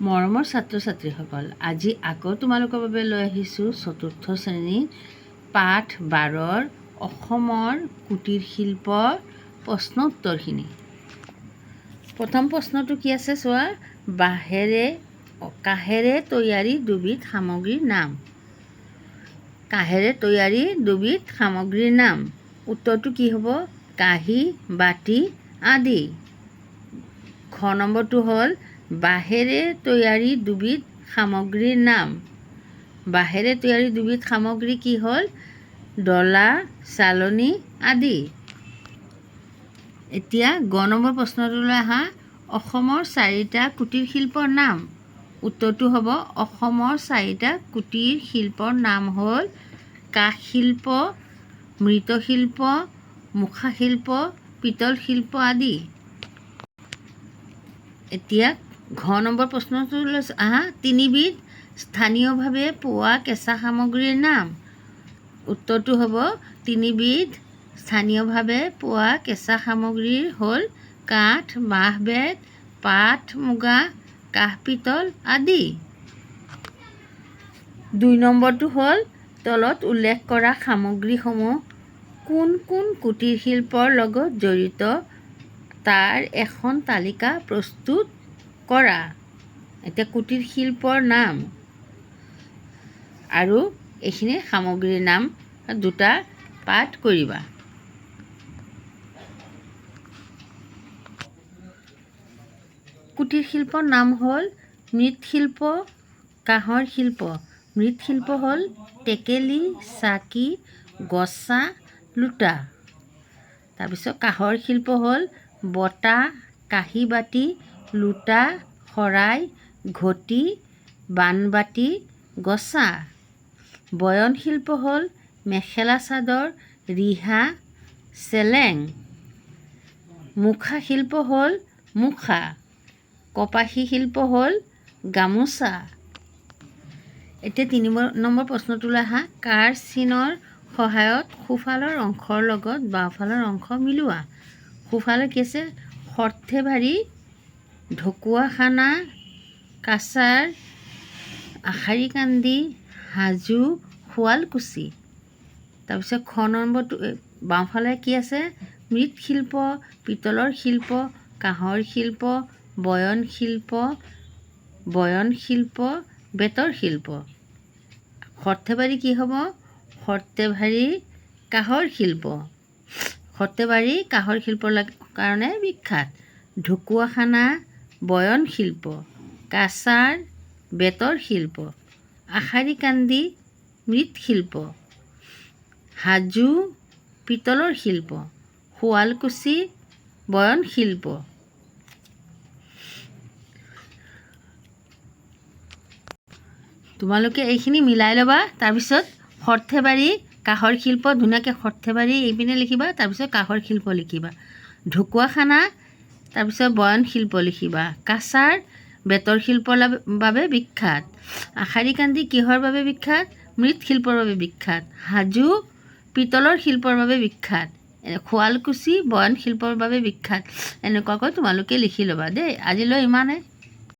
মৰমৰ ছাত্ৰ ছাত্ৰীসকল, আজি আকৌ তোমালোকৰ বাবে লৈ আহিছোঁ চতুৰ্থ শ্ৰেণীৰ পাঠ 12ৰ অসমৰ কুটীৰ শিল্প প্ৰশ্ন উত্তৰখিনি। প্ৰথম প্ৰশ্নটো কি আছে চোৱা, কাঁহেৰে তৈয়াৰী দুবিধ সামগ্ৰীৰ নাম। কাঁহেৰে তৈয়াৰী দুবিধ সামগ্ৰীৰ নাম। উত্তৰটো কি হ'ব? কাঁহী, বাতি আদি। খ নম্বৰটো হ'ল বাঁহেৰে তৈয়াৰী দুবিধ সামগ্ৰীৰ নাম। বাঁহেৰে তৈয়াৰী দুবিধ সামগ্ৰী কি হ'ল? ডলা, চালনী আদি। এতিয়া গ নম্বৰ প্ৰশ্নটোলৈ আহা, অসমৰ 4টা কুটীৰ শিল্পৰ নাম। উত্তৰটো হ'ব অসমৰ 4টা কুটীৰ শিল্পৰ নাম হ'ল কাঠ শিল্প, মৃৎশিল্প, মুখা শিল্প, পিতল শিল্প আদি। এতিয়া ঘ নম্বৰ প্ৰশ্নটোলৈ আহা, 3বিধ স্থানীয়ভাৱে পোৱা কেঁচা সামগ্ৰীৰ নাম। উত্তৰটো হ'ব 3বিধ স্থানীয়ভাৱে পোৱা কেঁচা সামগ্ৰী হ'ল কাঠ, বাঁহ-বেত, পাট, মুগা, কাঁহ পিতল আদি। 2 নম্বৰটো হ'ল তলত উল্লেখ কৰা সামগ্ৰীসমূহ কোন কোন কুটীৰ শিল্পৰ লগত জড়িত তাৰ এখন তালিকা প্ৰস্তুত কৰা। এতিয়া কুটীৰ শিল্পৰ নাম আৰু এইখিনি সামগ্ৰীৰ নাম দুটা পাঠ কৰিবা। কুটীৰ শিল্পৰ নাম হ'ল মৃৎশিল্প, কাঁহৰ শিল্প। মৃৎশিল্প হ'ল টেকেলি, চাকি, গছা, লোটা। তাৰপিছত কাঁহৰ শিল্প হ'ল বটা, কাঁহী বাতি, লোটা, শৰাই, ঘটি, বানবাটি, গছা। বয়ন শিল্প হ'ল মেখেলা চাদৰ, ৰিহা, চেলেং। মুখা শিল্প হ'ল মুখা। কপাহী শিল্প হ'ল গামোচা। এতিয়া 3 নম্বৰ প্ৰশ্নটোলৈ আহা, কাৰ চিনৰ সহায়ত সোঁফালৰ অংশৰ লগত বাওঁফালৰ অংশ মিলোৱা। সোঁফালে কি আছে? সৰ্থেবাৰী, ঢকুৱাখানা, কাছাৰ, আশাৰীকান্দি, হাজো, শুৱালকুছি। তাৰপিছত খ নম্বৰটো বাওঁফালে কি আছে? মৃৎশিল্প, পিতলৰ শিল্প, কাঁহৰ শিল্প, বয়ন শিল্প, বেতৰ শিল্প। সৰ্থেবাৰী কি হ'ব? সৰ্থেবাৰী কাঁহৰ শিল্প। সৰ্থেবাৰী কাঁহৰ শিল্পৰ কাৰণে বিখ্যাত। ঢকুৱাখানা বয়ন শিল্প, কাছাৰ বেতৰ শিল্প, আশাৰীকান্দি মৃৎশিল্প, হাজো পিতলৰ শিল্প, শুৱালকুছি বয়ন শিল্প। তোমালোকে এইখিনি মিলাই ল'বা। তাৰপিছত সৰ্থেবাৰী কাঁহৰ শিল্প ধুনীয়াকৈ সৰ্থেবাৰী এইপিনে লিখিবা, তাৰপিছত কাঁহৰ শিল্প লিখিবা। ঢকুৱাখানা তাৰপিছত বয়ন শিল্প লিখিবা। কাছাৰ বেতৰ শিল্পৰ বাবে বিখ্যাত। আশাৰীকান্দি কিহৰ বাবে বিখ্যাত? মৃৎশিল্পৰ বাবে বিখ্যাত। হাজো পিতলৰ শিল্পৰ বাবে বিখ্যাত। শুৱালকুছি বয়ন শিল্পৰ বাবে বিখ্যাত। এনেকুৱাকৈ তোমালোকে লিখি ল'বা দেই। আজিলৈ ইমানে।